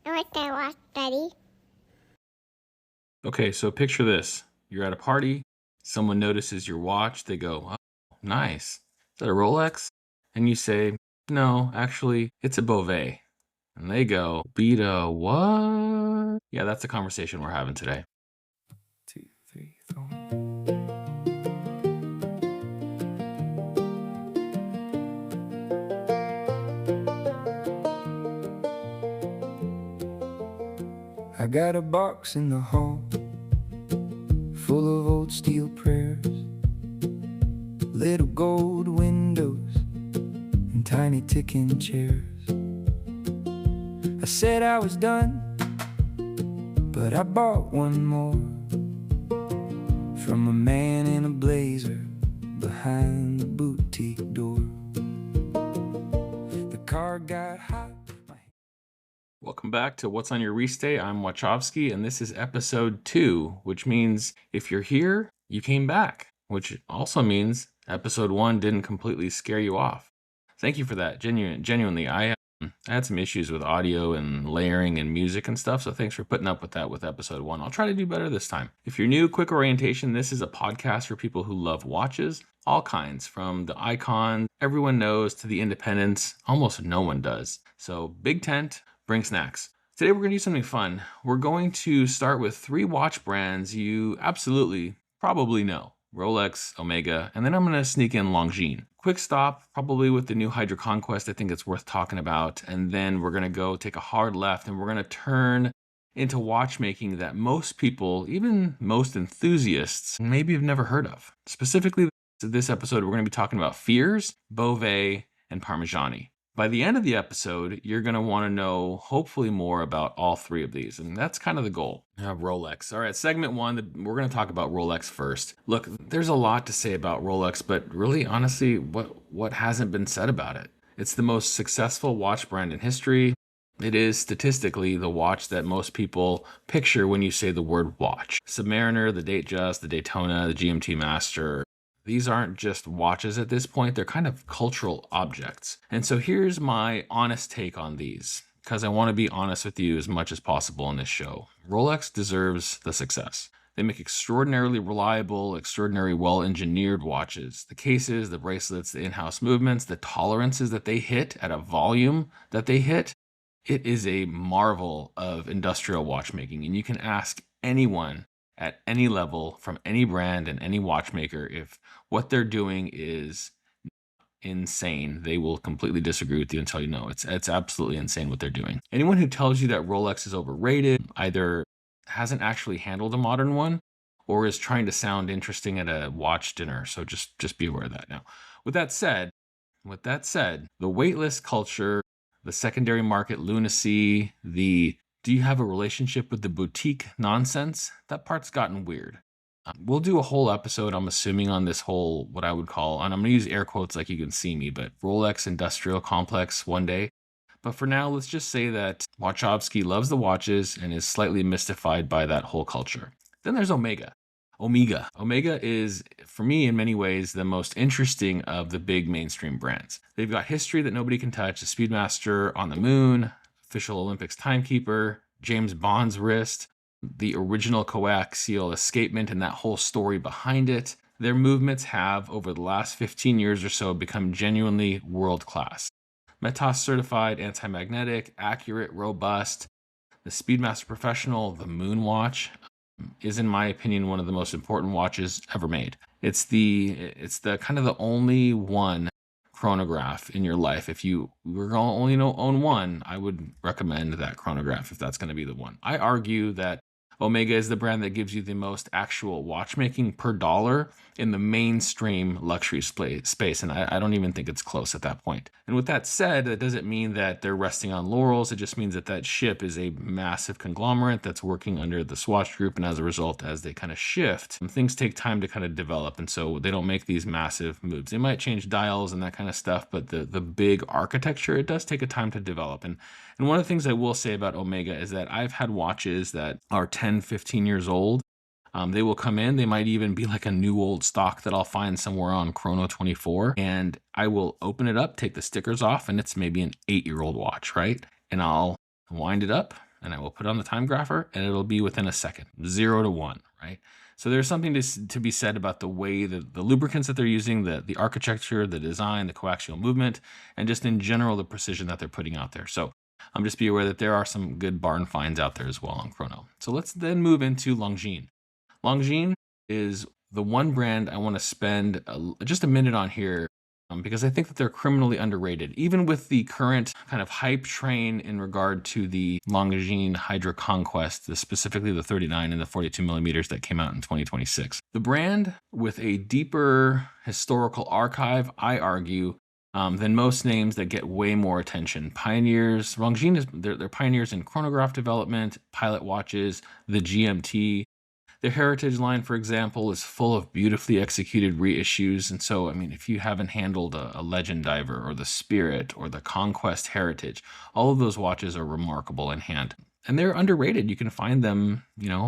What I watch, Daddy? Okay, so picture this. You're at a party, someone notices your watch, they go, oh, nice. Is that a Rolex? And you say, no, actually, it's a Bovet. And they go, Beta, what? Yeah, that's the conversation we're having today. 2, 3, 4. I got a box in the hall full of old steel prayers, little gold windows and tiny ticking chairs. I said I was done, but I bought one more from a man in a blazer behind the boutique door. The car got hot. Welcome back to What's on Your Restay. I'm Wachowski, and this is episode 2, which means if you're here, you came back, which also means episode 1 didn't completely scare you off. Thank you for that. Genuinely, I had some issues with audio and layering and music and stuff, so thanks for putting up with that with episode 1. I'll try to do better this time. If you're new, quick orientation, this is a podcast for people who love watches, all kinds, from the icons everyone knows to the independents almost no one does. So big tent, bring snacks. Today we're going to do something fun. We're going to start with 3 watch brands you absolutely probably know. Rolex, Omega, and then I'm going to sneak in Longines. Quick stop, probably with the new HydroConquest. I think it's worth talking about. And then we're going to go take a hard left and we're going to turn into watchmaking that most people, even most enthusiasts, maybe have never heard of. Specifically, this episode, we're going to be talking about Fears, Bovet, and Parmigiani. By the end of the episode, you're going to want to know hopefully more about all 3 of these, and that's kind of the goal. Rolex. All right, segment 1, we're going to talk about Rolex first. Look, there's a lot to say about Rolex, but really, honestly, what hasn't been said about it? It's the most successful watch brand in history. It is statistically the watch that most people picture when you say the word watch. Submariner, the Datejust, the Daytona, the GMT Master. These aren't just watches at this point, they're kind of cultural objects. And so here's my honest take on these, because I want to be honest with you as much as possible in this show. Rolex deserves the success. They make extraordinarily reliable, extraordinarily well-engineered watches. The cases, the bracelets, the in-house movements, the tolerances that they hit at a volume that they hit, it is a marvel of industrial watchmaking. And you can ask anyone at any level from any brand and any watchmaker, if what they're doing is insane, they will completely disagree with you and tell you no, it's absolutely insane what they're doing. Anyone who tells you that Rolex is overrated either hasn't actually handled a modern one or is trying to sound interesting at a watch dinner. So just be aware of that. Now, with that said, the waitlist culture, the secondary market lunacy, do you have a relationship with the boutique nonsense? That part's gotten weird. We'll do a whole episode, I'm assuming, on this whole, what I would call, and I'm going to use air quotes like you can see me, but Rolex industrial complex one day. But for now, let's just say that Wachowski loves the watches and is slightly mystified by that whole culture. Then there's Omega. Omega is, for me, in many ways, the most interesting of the big mainstream brands. They've got history that nobody can touch, the Speedmaster on the moon, official Olympics timekeeper, James Bond's wrist, the original coaxial escapement and that whole story behind it. Their movements have, over the last 15 years or so, become genuinely world-class. METAS certified, anti-magnetic, accurate, robust. The Speedmaster Professional, the Moon Watch, is, in my opinion, one of the most important watches ever made. It's the kind of the only one chronograph in your life. If you were going to only own one, I would recommend that chronograph if that's going to be the one. I argue that Omega is the brand that gives you the most actual watchmaking per dollar in the mainstream luxury space, and I don't even think it's close at that point. And with that said, that doesn't mean that they're resting on laurels. It just means that that ship is a massive conglomerate that's working under the Swatch Group, and as a result, as they kind of shift, things take time to kind of develop, and so they don't make these massive moves. They might change dials and that kind of stuff, but the big architecture, it does take a time to develop. And one of the things I will say about Omega is that I've had watches that are 10, 15 years old. They will come in, they might even be like a new old stock that I'll find somewhere on Chrono 24, and I will open it up, take the stickers off, and it's maybe an 8-year-old watch, right? And I'll wind it up, and I will put on the time grapher, and it'll be within a second, 0 to 1, right? So there's something to be said about the way that the lubricants that they're using, the architecture, the design, the coaxial movement, and just in general, the precision that they're putting out there. So just be aware that there are some good barn finds out there as well on chrono. So let's then move into Longines. Longines is the one brand I want to spend just a minute on here because I think that they're criminally underrated. Even with the current kind of hype train in regard to the Longines HydroConquest, specifically the 39 and the 42 millimeters that came out in 2026. The brand with a deeper historical archive, I argue, than most names that get way more attention. Pioneers, Longines, they're pioneers in chronograph development, pilot watches, the GMT. Their Heritage line, for example, is full of beautifully executed reissues. And so, I mean, if you haven't handled a Legend Diver or the Spirit or the Conquest Heritage, all of those watches are remarkable in hand. And they're underrated. You can find them,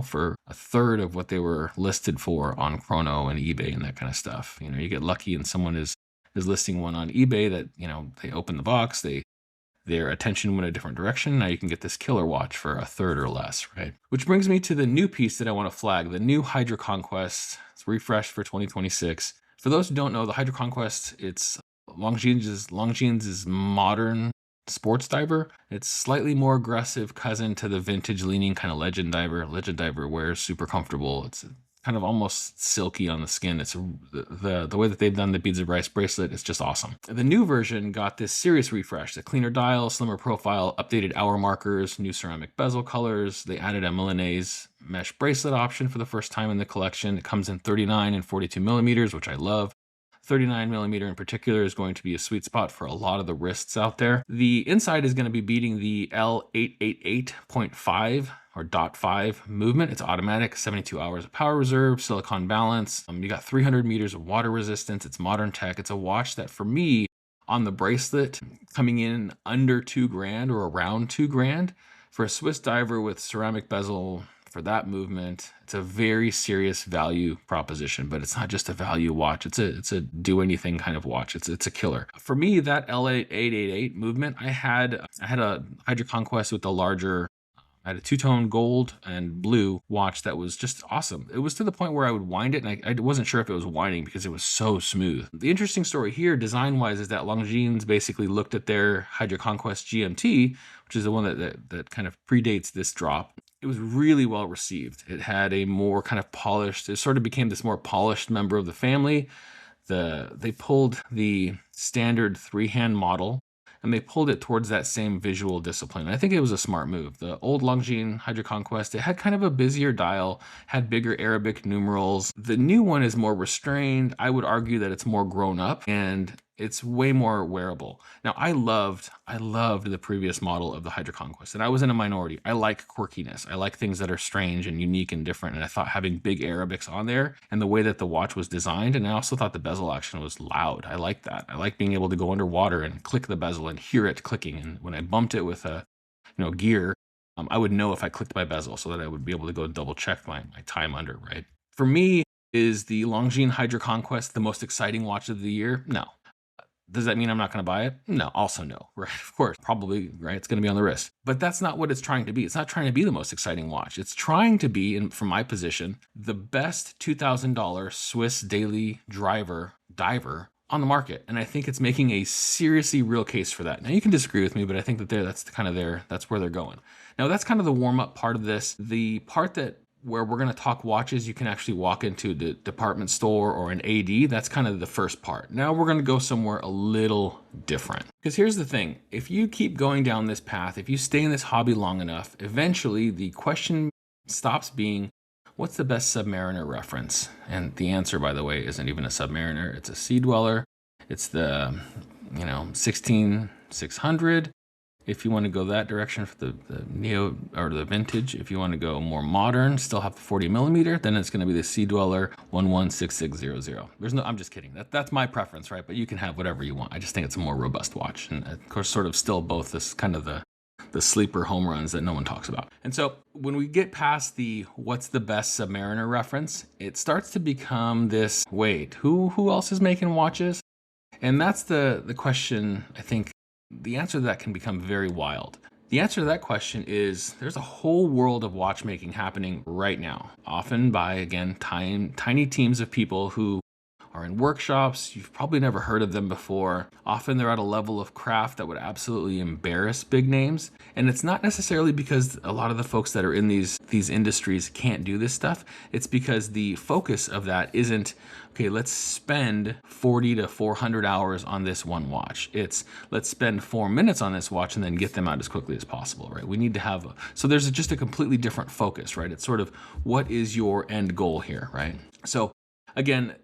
for a third of what they were listed for on Chrono and eBay and that kind of stuff. You get lucky and someone is listing one on eBay that, they open the box, their attention went a different direction. Now you can get this killer watch for a third or less, right? Which brings me to the new piece that I want to flag, the new HydroConquest. It's refreshed for 2026. For those who don't know, the HydroConquest, it's Longines' modern sports diver. It's slightly more aggressive cousin to the vintage leaning kind of Legend Diver. Legend Diver wears super comfortable. It's kind of almost silky on the skin. It's the way that they've done the beads of rice bracelet is just awesome. The new version got this serious refresh: the cleaner dial, slimmer profile, updated hour markers, new ceramic bezel colors. They added a Milanese mesh bracelet option for the first time in the collection. It comes in 39 and 42 millimeters, which I love. 39 millimeter in particular is going to be a sweet spot for a lot of the wrists out there. The inside is going to be beating the L888.5 or .5 movement. It's automatic, 72 hours of power reserve, silicon balance. You got 300 meters of water resistance. It's modern tech. It's a watch that for me on the bracelet coming in under $2,000 or around $2,000 for a Swiss diver with ceramic bezel. For that movement, it's a very serious value proposition, but it's not just a value watch. It's a do anything kind of watch. It's a killer. For me, that L888 movement, I had a HydroConquest with the larger. I had a two-tone gold and blue watch that was just awesome. It was to the point where I would wind it, and I wasn't sure if it was winding because it was so smooth. The interesting story here, design-wise, is that Longines basically looked at their HydroConquest GMT, which is the one that kind of predates this drop. It was really well received. It had a more kind of polished, it sort of became this more polished member of the family. They pulled the standard three-hand model, and they pulled it towards that same visual discipline. And I think it was a smart move. The old Longines HydroConquest, it had kind of a busier dial, had bigger Arabic numerals. The new one is more restrained. I would argue that it's more grown up, and it's way more wearable. Now, I loved the previous model of the HydroConquest, and I was in a minority. I like quirkiness. I like things that are strange and unique and different, and I thought having big Arabics on there and the way that the watch was designed, and I also thought the bezel action was loud. I like that. I like being able to go underwater and click the bezel and hear it clicking, and when I bumped it with a gear, I would know if I clicked my bezel so that I would be able to go double check my time under, right? For me, is the Longines HydroConquest the most exciting watch of the year? No. Does that mean I'm not going to buy it? No, also no, right? Of course, probably, right? It's going to be on the wrist. But that's not what it's trying to be. It's not trying to be the most exciting watch. It's trying to be, from my position, the best $2,000 Swiss daily diver on the market. And I think it's making a seriously real case for that. Now, you can disagree with me, but I think that that's where they're going. Now, that's kind of the warm-up part of this. The part where we're going to talk watches, you can actually walk into the department store or an AD. That's kind of the first part. Now we're going to go somewhere a little different. Because here's the thing. If you keep going down this path, if you stay in this hobby long enough, eventually the question stops being, what's the best Submariner reference? And the answer, by the way, isn't even a Submariner. It's a Sea Dweller. It's the 16600. If you want to go that direction for the neo or the vintage, if you want to go more modern, still have the 40 millimeter, then it's going to be the Sea Dweller 116600. I'm just kidding. That's my preference, right? But you can have whatever you want. I just think it's a more robust watch. And of course, sort of still both this kind of the sleeper home runs that no one talks about. And so when we get past the what's the best Submariner reference, it starts to become this, wait, who else is making watches? And that's the question, I think. The answer to that can become very wild. The answer to that question is there's a whole world of watchmaking happening right now, often by, again, tiny teams of people who are in workshops. You've probably never heard of them before. Often they're at a level of craft that would absolutely embarrass big names. And it's not necessarily because a lot of the folks that are in these industries can't do this stuff. It's because the focus of that isn't, okay, let's spend 40 to 400 hours on this one watch. It's let's spend 4 minutes on this watch and then get them out as quickly as possible, right? We need to have, so there's just a completely different focus, right? It's sort of, what is your end goal here, right? So again,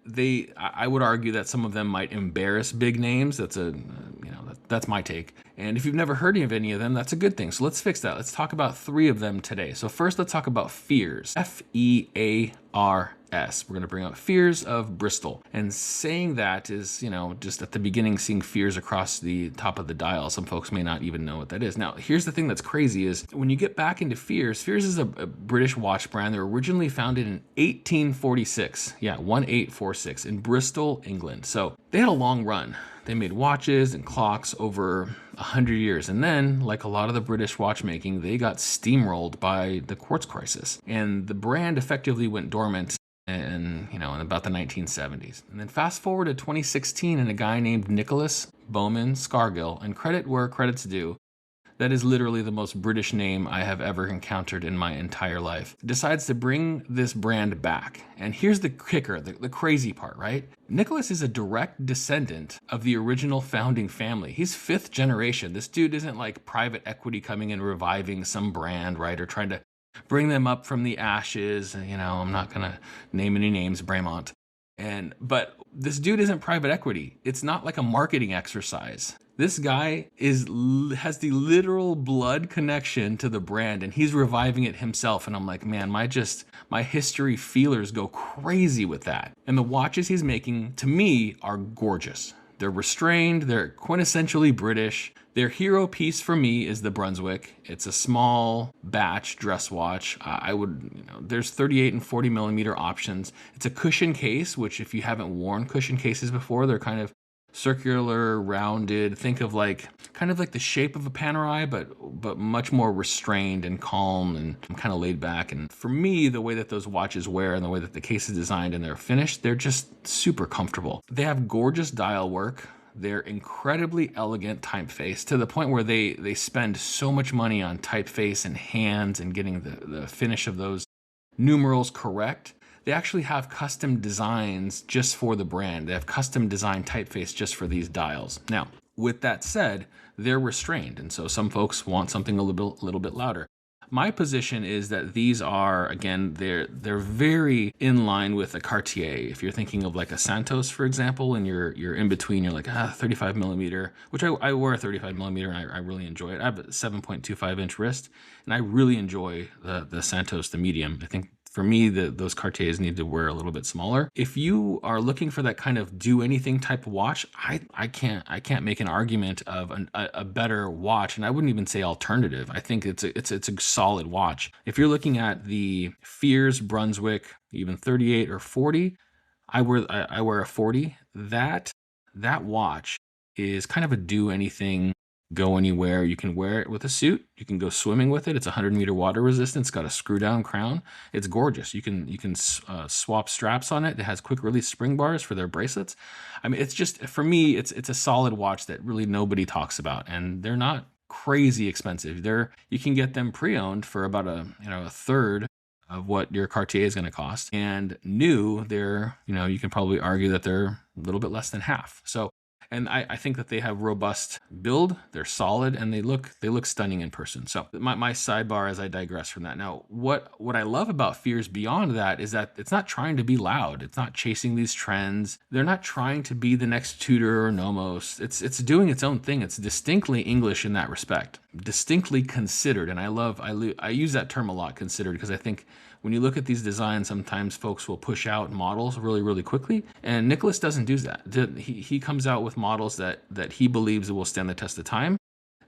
I would argue that some of them might embarrass big names. That's my take. And if you've never heard of any of them, that's a good thing. So let's fix that. Let's talk about 3 of them today. So first, let's talk about Fears. Fears. We're going to bring up Fears of Bristol. And saying that is, just at the beginning, seeing Fears across the top of the dial. Some folks may not even know what that is. Now, here's the thing that's crazy is when you get back into Fears, Fears is a British watch brand. They were originally founded in 1846. Yeah, 1846 in Bristol, England. So they had a long run. They made watches and clocks over 100 years. And then, like a lot of the British watchmaking, they got steamrolled by the quartz crisis. And the brand effectively went dormant in about the 1970s. And then fast forward to 2016 and a guy named Nicholas Bowman Scargill, and credit where credit's due, that is literally the most British name I have ever encountered in my entire life, decides to bring this brand back. And here's the kicker, the crazy part, right? Nicholas is a direct descendant of the original founding family. He's 5th generation. This dude isn't like private equity coming and reviving some brand, right? Or trying to bring them up from the ashes. I'm not going to name any names, Bremont. But this dude isn't private equity. It's not like a marketing exercise. This guy has the literal blood connection to the brand, and he's reviving it himself. And I'm like, man, my history feelers go crazy with that. And the watches he's making, to me, are gorgeous. They're restrained. They're quintessentially British. Their hero piece for me is the Brunswick. It's a small batch dress watch. There's 38 and 40 millimeter options. It's a cushion case, which if you haven't worn cushion cases before, they're kind of circular, rounded. Think of kind of like the shape of a Panerai, but much more restrained and calm and kind of laid back. And for me, the way that those watches wear and the way that the case is designed and they're finished, they're just super comfortable. They have gorgeous dial work. They're incredibly elegant typeface to the point where they spend so much money on typeface and hands and getting the finish of those numerals correct. They actually have custom designs just for the brand. They have custom designed typeface just for these dials. Now, with that said, they're restrained. And so some folks want something a little bit louder. My position is that these are, again, they're very in line with a Cartier. If you're thinking of like a Santos, for example, and you're in between, you're like, 35 millimeter, which I wear a 35 millimeter and I really enjoy it. I have a 7.25 inch wrist and I really enjoy the Santos, the medium. I think for me, those Cartiers need to wear a little bit smaller. If you are looking for that kind of do anything type of watch, I can't make an argument of a better watch, and I wouldn't even say alternative. I think it's a solid watch. If you're looking at the Fears Brunswick, even 38 or 40, I wear a 40. That watch is kind of a do anything, go anywhere. You can wear it with a suit. You can go swimming with it. It's 100-meter water resistant. It's got a screw down crown. It's gorgeous. You can swap straps on it. It has quick release spring bars for their bracelets. I mean, it's just, for me, it's a solid watch that really nobody talks about, and they're not crazy expensive. You can get them pre-owned for about a third of what your Cartier is going to cost, and new, you can probably argue that they're a little bit less than half. So. And I think that they have robust build, they're solid, and they look stunning in person. So my sidebar as I digress from that. Now, what I love about Fears beyond that is that it's not trying to be loud. It's not chasing these trends. They're not trying to be the next Tudor or Nomos. It's doing its own thing. It's distinctly English in that respect. Distinctly considered. And I use that term a lot, considered, because I think when you look at these designs, sometimes folks will push out models really, really quickly. And Nicholas doesn't do that. He comes out with models that he believes will stand the test of time,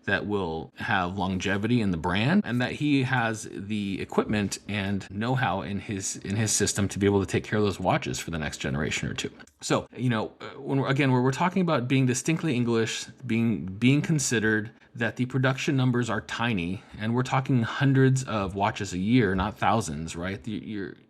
that will have longevity in the brand, and that he has the equipment and know-how in his system to be able to take care of those watches for the next generation or two. So, when we're talking about being distinctly English, being considered, that the production numbers are tiny, and we're talking hundreds of watches a year, not thousands, right?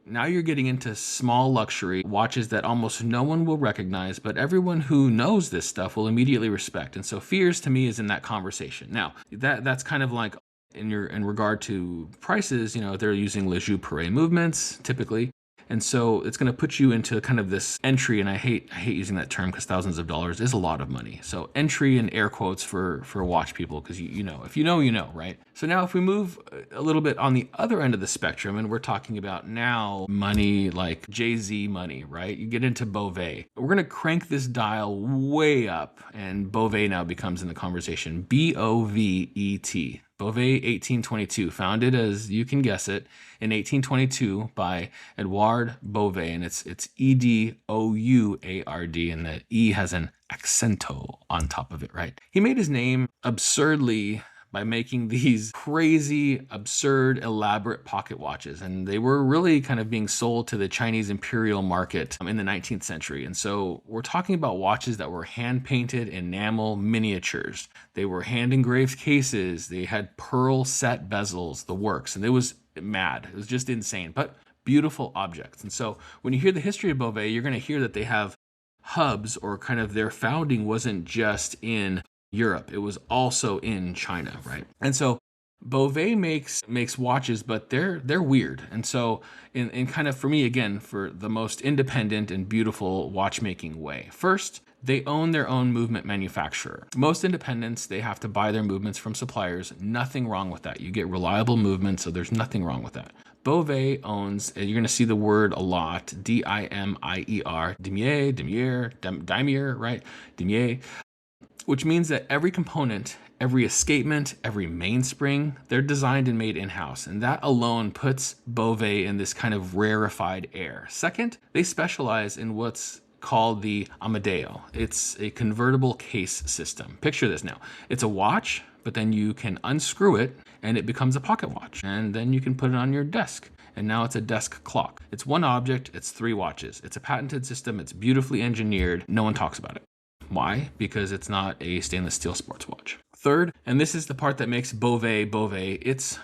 Now you're getting into small luxury watches that almost no one will recognize, but everyone who knows this stuff will immediately respect. And so fears to me is in that conversation. Now, that's kind of like in regard to prices, they're using Le Jour Perret movements typically. And so it's going to put you into kind of this entry, and I hate using that term because thousands of dollars is a lot of money. So entry in air quotes for watch people, because if you know, right? So now if we move a little bit on the other end of the spectrum, and we're talking about now money like Jay-Z money, right? You get into Bovet. We're going to crank this dial way up, and Bovet now becomes in the conversation. Bovet. Bovet 1822, founded, as you can guess it, in 1822 by Edouard Bovet, and it's Edouard, and the E has an accento on top of it, right? He made his name absurdly by making these crazy, absurd, elaborate pocket watches. And they were really kind of being sold to the Chinese imperial market in the 19th century. And so we're talking about watches that were hand-painted enamel miniatures. They were hand-engraved cases. They had pearl set bezels, the works. And it was mad. It was just insane, but beautiful objects. And so when you hear the history of Bovet, you're going to hear that they have hubs, or kind of their founding wasn't just in Europe, it was also in China, right? And so Bovet makes watches, but they're weird. And so in kind of, for me, again, for the most independent and beautiful watchmaking way, first, they own their own movement manufacturer. Most independents, they have to buy their movements from suppliers. Nothing wrong with that. You get reliable movement, so there's nothing wrong with that. Bovet owns, you're going to see the word a lot, Dimier, Dimier, right? Dimier, which means that every component, every escapement, every mainspring, they're designed and made in-house. And that alone puts Bovet in this kind of rarefied air. Second, they specialize in what's called the Amadeo. It's a convertible case system. Picture this now. It's a watch, but then you can unscrew it and it becomes a pocket watch. And then you can put it on your desk. And now it's a desk clock. It's one object, it's 3 watches. It's a patented system, it's beautifully engineered. No one talks about it. Why? Because it's not a stainless steel sports watch. Third, and this is the part that makes Bovet, it's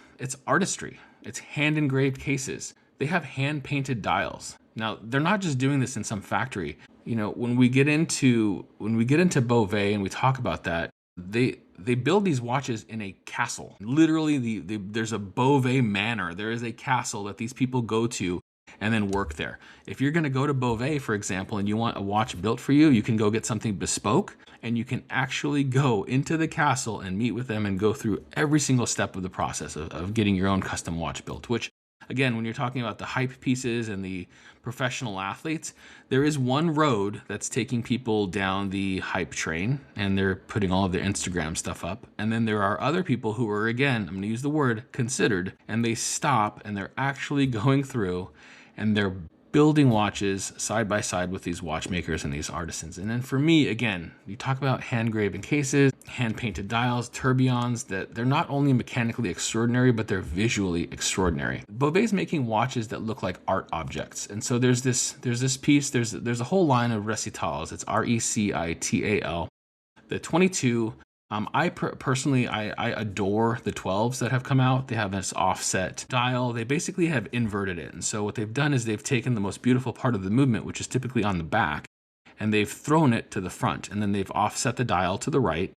artistry. It's hand engraved cases. They have hand painted dials. Now, they're not just doing this in some factory. When we get into Bovet and we talk about that, they build these watches in a castle. Literally, there's a Bovet manor. There is a castle that these people go to and then work there. If you're going to go to Bovet, for example, and you want a watch built for you, you can go get something bespoke, and you can actually go into the castle and meet with them and go through every single step of the process of getting your own custom watch built, which, again, when you're talking about the hype pieces and the professional athletes, there is one road that's taking people down the hype train, and they're putting all of their Instagram stuff up. And then there are other people who are, again, I'm going to use the word considered, and they stop and they're actually going through and they're building watches side by side with these watchmakers and these artisans. And then for me, again, you talk about hand-graven cases, hand-painted dials, tourbillons, that they're not only mechanically extraordinary, but they're visually extraordinary. Bovet's making watches that look like art objects. And so there's this piece, there's a whole line of recitals. It's RECITAL. The 22, I personally adore the 12s that have come out. They have this offset dial. They basically have inverted it. And so what they've done is they've taken the most beautiful part of the movement, which is typically on the back, and they've thrown it to the front, and then they've offset the dial to the right.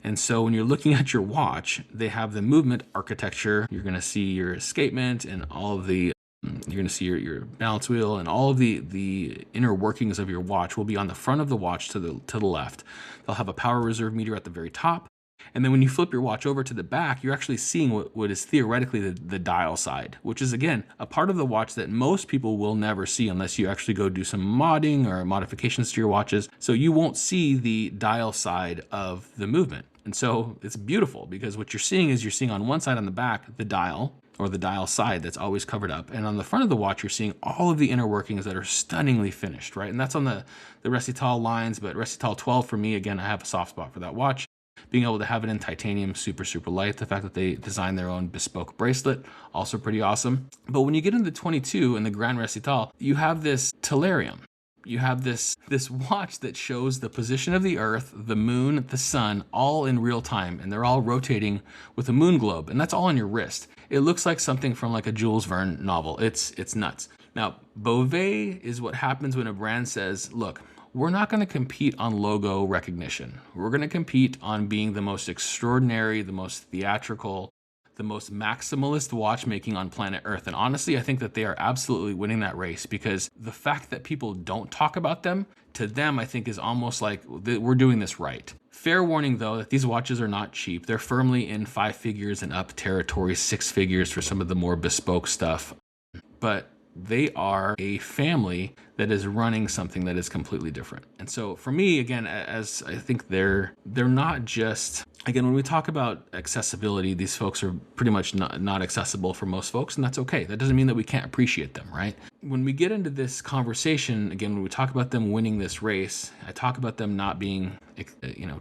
And so when you're looking at your watch, they have the movement architecture. You're going to see your escapement and all of the you're going to see your balance wheel, and all of the inner workings of your watch will be on the front of the watch to the left. They'll have a power reserve meter at the very top. And then when you flip your watch over to the back, you're actually seeing what is theoretically the dial side, which is, again, a part of the watch that most people will never see unless you actually go do some modding or modifications to your watches. So you won't see the dial side of the movement. And so it's beautiful, because what you're seeing on one side on the back, the dial, or the dial side that's always covered up. And on the front of the watch, you're seeing all of the inner workings that are stunningly finished, right? And that's on the Recital lines, but Recital 12 for me, again, I have a soft spot for that watch. Being able to have it in titanium, super, super light. The fact that they designed their own bespoke bracelet, also pretty awesome. But when you get into the 22 and the Grand Recital, you have this tellurium. you have this watch that shows the position of the Earth, the moon, the sun, all in real time, and they're all rotating with a moon globe, and that's all on your wrist. It looks like something from like a Jules Verne novel. It's nuts. Now, Bovet is what happens when a brand says, look, we're not going to compete on logo recognition. We're going to compete on being the most extraordinary, the most theatrical, the most maximalist watchmaking on planet Earth. And honestly, I think that they are absolutely winning that race, because the fact that people don't talk about them, to them, I think is almost like we're doing this right. Fair warning though, that these watches are not cheap. They're firmly in 5 figures and up territory, 6 figures for some of the more bespoke stuff. But they are a family that is running something that is completely different. And so for me, again, as I think they're not just, again, when we talk about accessibility, these folks are pretty much not accessible for most folks, and that's okay. That doesn't mean that we can't appreciate them, right? When we get into this conversation, again, when we talk about them winning this race, I talk about them not being,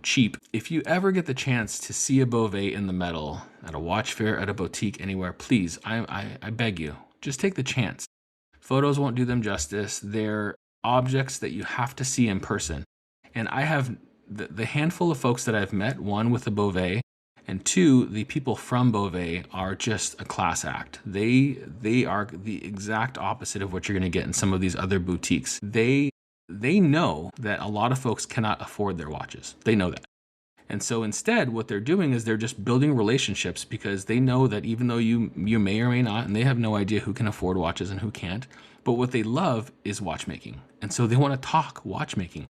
cheap. If you ever get the chance to see a Bovet in the metal at a watch fair, at a boutique, anywhere, please, I beg you, just take the chance. Photos won't do them justice. They're objects that you have to see in person. And I have the handful of folks that I've met, one with a Bovet, and two, the people from Bovet are just a class act. They are the exact opposite of what you're going to get in some of these other boutiques. They know that a lot of folks cannot afford their watches. They know that. And so instead, what they're doing is they're just building relationships, because they know that even though you may or may not, and they have no idea who can afford watches and who can't, but what they love is watchmaking. And so they want to talk watchmaking.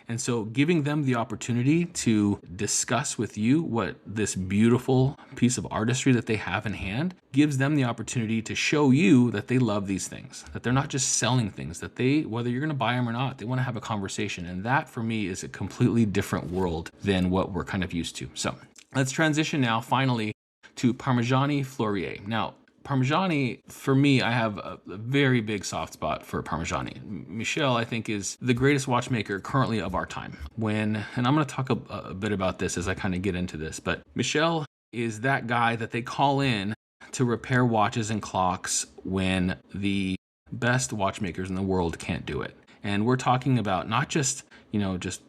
And so giving them the opportunity to discuss with you what this beautiful piece of artistry that they have in hand gives them the opportunity to show you that they love these things, that they're not just selling things, that they, whether you're going to buy them or not, they want to have a conversation. And that for me is a completely different world than what we're kind of used to. So let's transition now finally to Parmigiani Fleurier. Now, Parmigiani, for me, I have a very big soft spot for Parmigiani. Michel, I think, is the greatest watchmaker currently of our time. And I'm going to talk a bit about this as I kind of get into this, but Michel is that guy that they call in to repair watches and clocks when the best watchmakers in the world can't do it. And we're talking about not just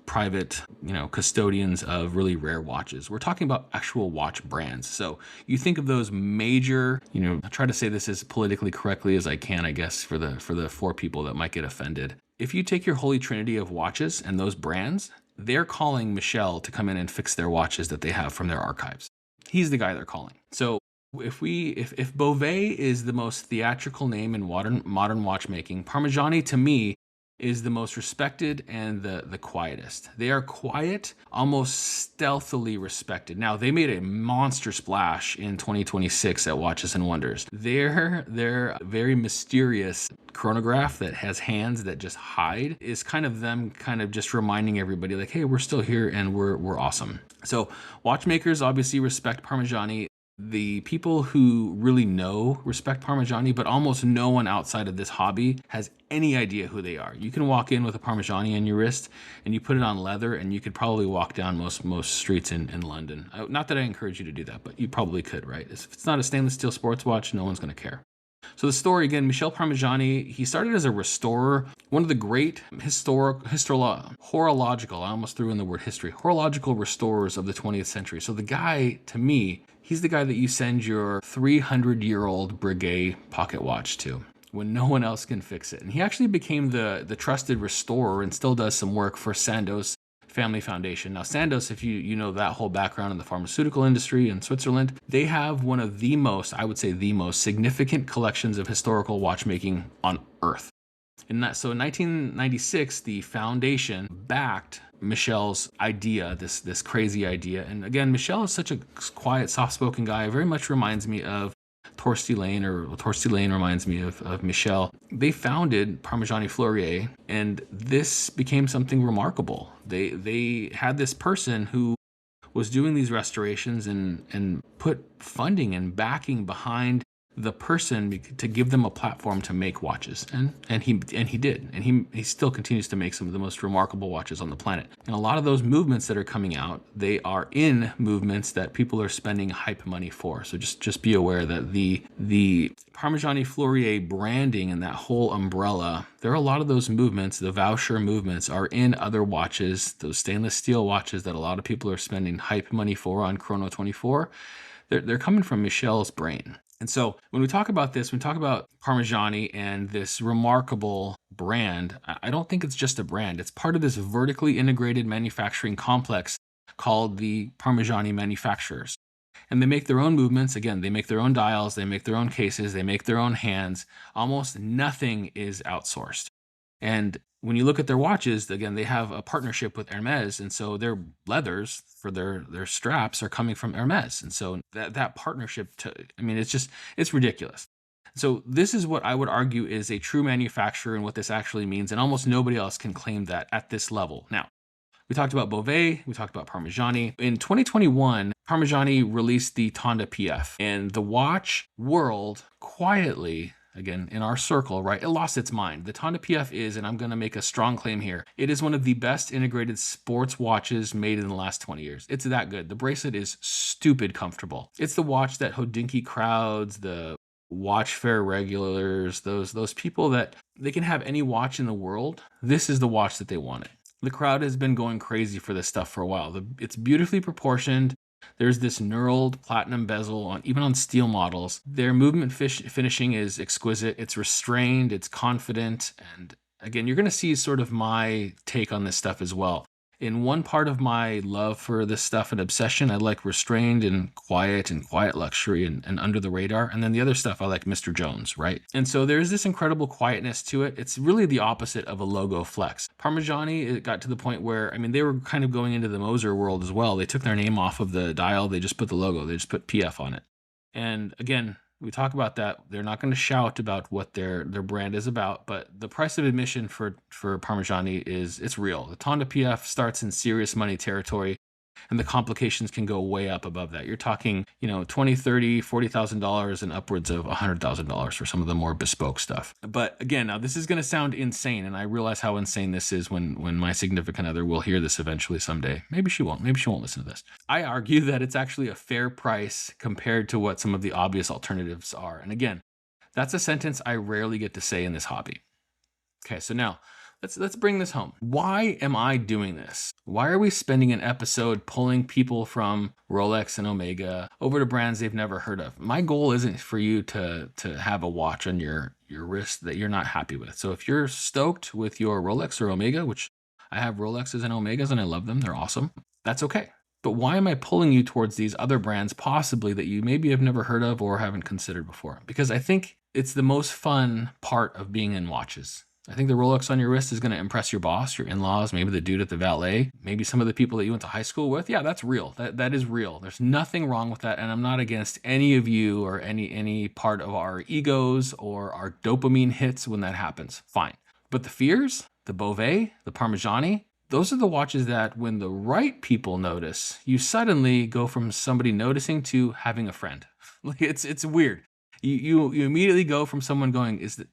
private, custodians of really rare watches. We're talking about actual watch brands. So you think of those major, I try to say this as politically correctly as I can, I guess, for the 4 people that might get offended. If you take your holy trinity of watches and those brands, they're calling Michel to come in and fix their watches that they have from their archives. He's the guy they're calling. So if Bovet is the most theatrical name in modern watchmaking, Parmigiani to me is the most respected and the quietest. They are quiet, almost stealthily respected. Now, they made a monster splash in 2026 at Watches and Wonders. Their very mysterious chronograph that has hands that just hide is kind of them kind of just reminding everybody like, hey, we're still here and we're awesome. So watchmakers obviously respect Parmigiani. The people who really know respect Parmigiani, but almost no one outside of this hobby has any idea who they are. You can walk in with a Parmigiani on your wrist and you put it on leather and you could probably walk down most streets in London. Not that I encourage you to do that, but you probably could, right? If it's not a stainless steel sports watch, no one's going to care. So the story, again, Michel Parmigiani, he started as a restorer, one of the great horological, I almost threw in the word history, horological restorers of the 20th century. So the guy, to me, he's the guy that you send your 300-year-old Breguet pocket watch to when no one else can fix it. And he actually became the trusted restorer and still does some work for Sandoz Family Foundation. Now, Sandoz, if you know that whole background in the pharmaceutical industry in Switzerland, they have one of the most, I would say the most significant collections of historical watchmaking on Earth. So in 1996, the foundation backed Michel's idea, this crazy idea. And again, Michel is such a quiet, soft-spoken guy. Very much reminds me of Torsti Lane reminds me of Michel. They founded Parmigiani Fleurier, and this became something remarkable. They had this person who was doing these restorations and put funding and backing behind the person to give them a platform to make watches, and he did, and he still continues to make some of the most remarkable watches on the planet. And a lot of those movements that are coming out, they are in movements that people are spending hype money for. So just be aware that the Parmigiani Fleurier branding and that whole umbrella, there are a lot of those movements, the voucher movements, are in other watches, those stainless steel watches that a lot of people are spending hype money for on Chrono 24. They're coming from Michel's brain. And so when we talk about this, when we talk about Parmigiani and this remarkable brand, I don't think it's just a brand. It's part of this vertically integrated manufacturing complex called the Parmigiani manufacturers. And they make their own movements. Again, they make their own dials, they make their own cases, they make their own hands. Almost nothing is outsourced. And when you look at their watches, again, they have a partnership with Hermes, and so their leathers for their straps are coming from Hermes. And so that partnership, it's ridiculous. So this is what I would argue is a true manufacturer and what this actually means, and almost nobody else can claim that at this level. Now, we talked about Bovet, we talked about Parmigiani. In 2021, Parmigiani released the Tonda PF, and the watch world quietly, again, in our circle, right, it lost its mind. The Tonda PF is, and I'm going to make a strong claim here, it is one of the best integrated sports watches made in the last 20 years. It's that good. The bracelet is stupid comfortable. It's the watch that Hodinkee crowds, the watch fair regulars, those people that they can have any watch in the world. This is the watch that they wanted. The crowd has been going crazy for this stuff for a while. It's beautifully proportioned. There's this knurled platinum bezel even on steel models. Their movement finishing is exquisite. It's restrained, it's confident. And again, you're going to see sort of my take on this stuff as well. In one part of my love for this stuff and obsession, I like restrained and quiet luxury and under the radar. And then the other stuff, I like Mr. Jones, right? And so there's this incredible quietness to it. It's really the opposite of a logo flex. Parmigiani, it got to the point where, they were kind of going into the Moser world as well. They took their name off of the dial. They just put the logo. They just put PF on it. And again, we talk about that. They're not going to shout about what their brand is about, but the price of admission for Parmigiani it's real. The Tonda PF starts in serious money territory, and the complications can go way up above that. You're talking, $20,000, $30,000, $40,000 and upwards of $100,000 for some of the more bespoke stuff. But again, now this is going to sound insane, and I realize how insane this is when my significant other will hear this eventually someday. Maybe she won't. Maybe she won't listen to this. I argue that it's actually a fair price compared to what some of the obvious alternatives are. And again, that's a sentence I rarely get to say in this hobby. Okay, so now let's bring this home. Why am I doing this? Why are we spending an episode pulling people from Rolex and Omega over to brands they've never heard of? My goal isn't for you to have a watch on your wrist that you're not happy with. So if you're stoked with your Rolex or Omega, which I have Rolexes and Omegas and I love them, they're awesome, that's okay. But why am I pulling you towards these other brands possibly that you maybe have never heard of or haven't considered before? Because I think it's the most fun part of being in watches. I think the Rolex on your wrist is going to impress your boss, your in-laws, maybe the dude at the valet, maybe some of the people that you went to high school with. Yeah, that's real. That is real. There's nothing wrong with that. And I'm not against any of you or any part of our egos or our dopamine hits when that happens. Fine. But the fears, the Bovet, the Parmigiani, those are the watches that when the right people notice, you suddenly go from somebody noticing to having a friend. Like it's weird. You immediately go from someone going, is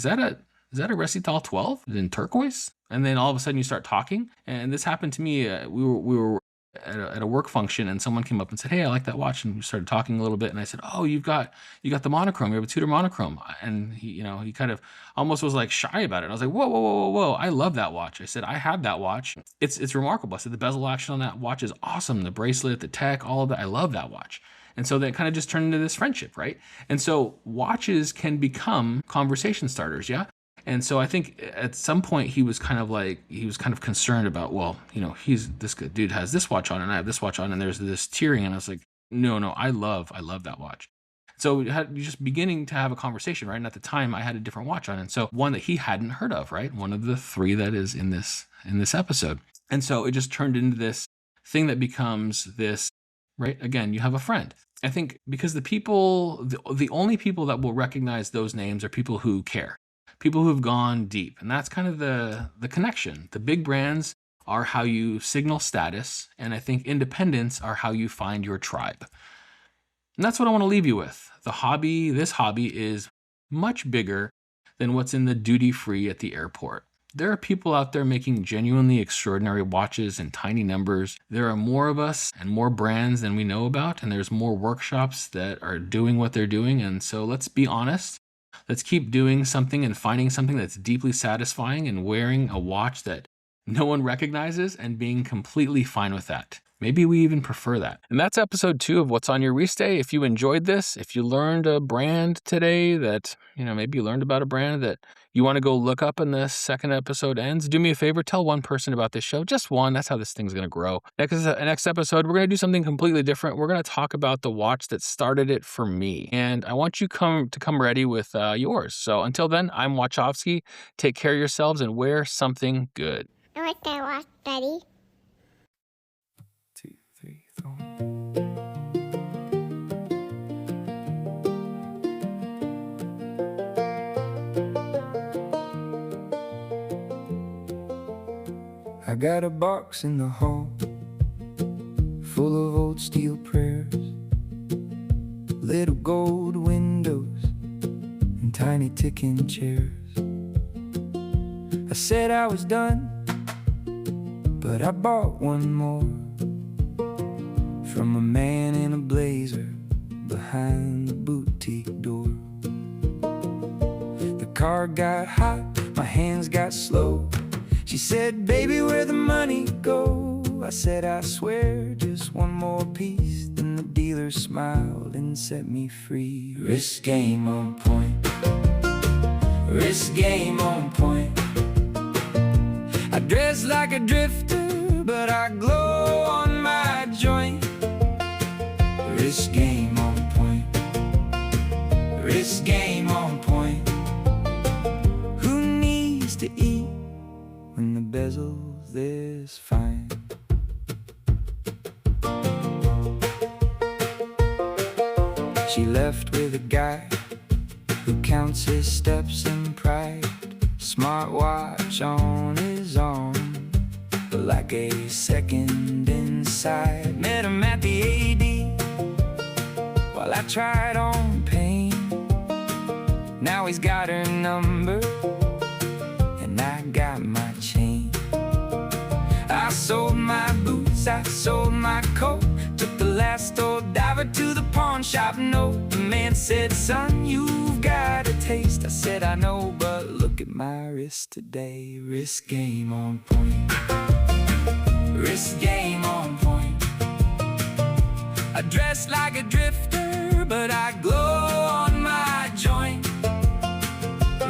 that a Recital 12 in turquoise? And then all of a sudden you start talking. And this happened to me. We were at a work function, and someone came up and said, "Hey, I like that watch." And we started talking a little bit. And I said, "Oh, you got the monochrome. You have a Tudor monochrome." And he kind of almost was like shy about it. And I was like, "Whoa, whoa, whoa, whoa, whoa! I love that watch." I said, "I have that watch. It's remarkable." I said, "The bezel action on that watch is awesome. The bracelet, the tech, all of that. I love that watch." And so that kind of just turned into this friendship, right? And so watches can become conversation starters, yeah? And so I think at some point he was kind of concerned about, well, this dude has this watch on and I have this watch on and there's this tiering. And I was like, no, I love that watch. So you're just beginning to have a conversation, right? And at the time I had a different watch on. And so one that he hadn't heard of, right? One of the three that is in this episode. And so it just turned into this thing that becomes this, right? Again, you have a friend. I think because the only people that will recognize those names are people who care. People who've gone deep. And that's kind of the connection. The big brands are how you signal status. And I think independents are how you find your tribe. And that's what I want to leave you with. This hobby is much bigger than what's in the duty free at the airport. There are people out there making genuinely extraordinary watches in tiny numbers. There are more of us and more brands than we know about, and there's more workshops that are doing what they're doing. And so let's be honest. Let's keep doing something and finding something that's deeply satisfying and wearing a watch that no one recognizes and being completely fine with that. Maybe we even prefer that. And that's episode 2 of What's on Your Restay. If you enjoyed this, if you learned a brand today that, maybe you learned about a brand that you want to go look up when the second episode ends, do me a favor, tell one person about this show. Just one. That's how this thing's going to grow. Next episode, we're going to do something completely different. We're going to talk about the watch that started it for me. And I want you to come ready with yours. So until then, I'm Wachowski. Take care of yourselves and wear something good. I like that watch, Daddy. 2, 3, 4. I got a box in the hall full of old steel prayers, little gold windows and tiny ticking chairs. I said I was done, but I bought one more from a man in a blazer behind the boutique door. The car got hot, my hands got slow. She said, baby, where'd the money go? I said, I swear, just one more piece. Then the dealer smiled and set me free. Wrist game on point, wrist game on point. I dress like a drifter, but I glow on my joint. Wrist game on point, wrist game on point. Who needs to eat when the bezel's this fine? She left with a guy who counts his steps in pride. Smartwatch on his arm, but like a second inside. Met him at the AD while I tried on pain. Now he's got her number and I got my chain. I sold my boots, I sold my coat, took the last old diver to the pawn shop. No, the man said, son, you've got a taste. I said, I know, but look at my wrist today. Wrist game on point, wrist game on point. I dress like a drifter, but I glow on my joint.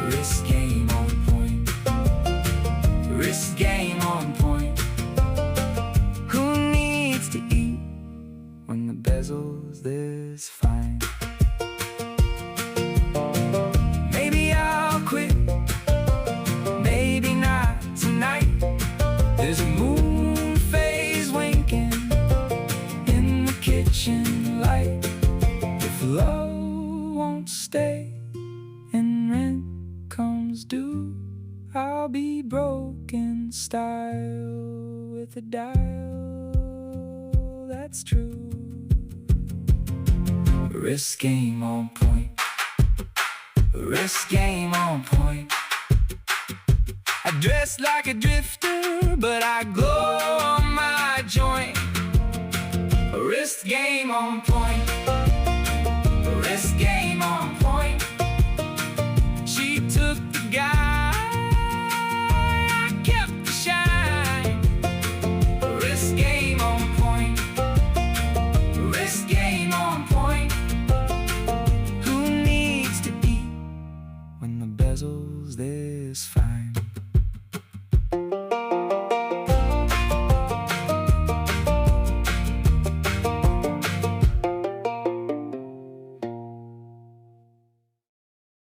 Wrist game on point, wrist game on point. Who needs to eat when the bezel's this fine? Maybe I'll quit, maybe not tonight. There's a moon phase winking in the kitchen light. If love won't stay and rent comes due, I'll be broken style with a dial that's true. Wrist game on point, wrist game on point. I dress like a drifter, but I glow on my joint. Wrist game on point, wrist game on point. She took the guy, I kept the shine. Wrist game on point, wrist game on point. Who needs to eat when the bezel's this fine?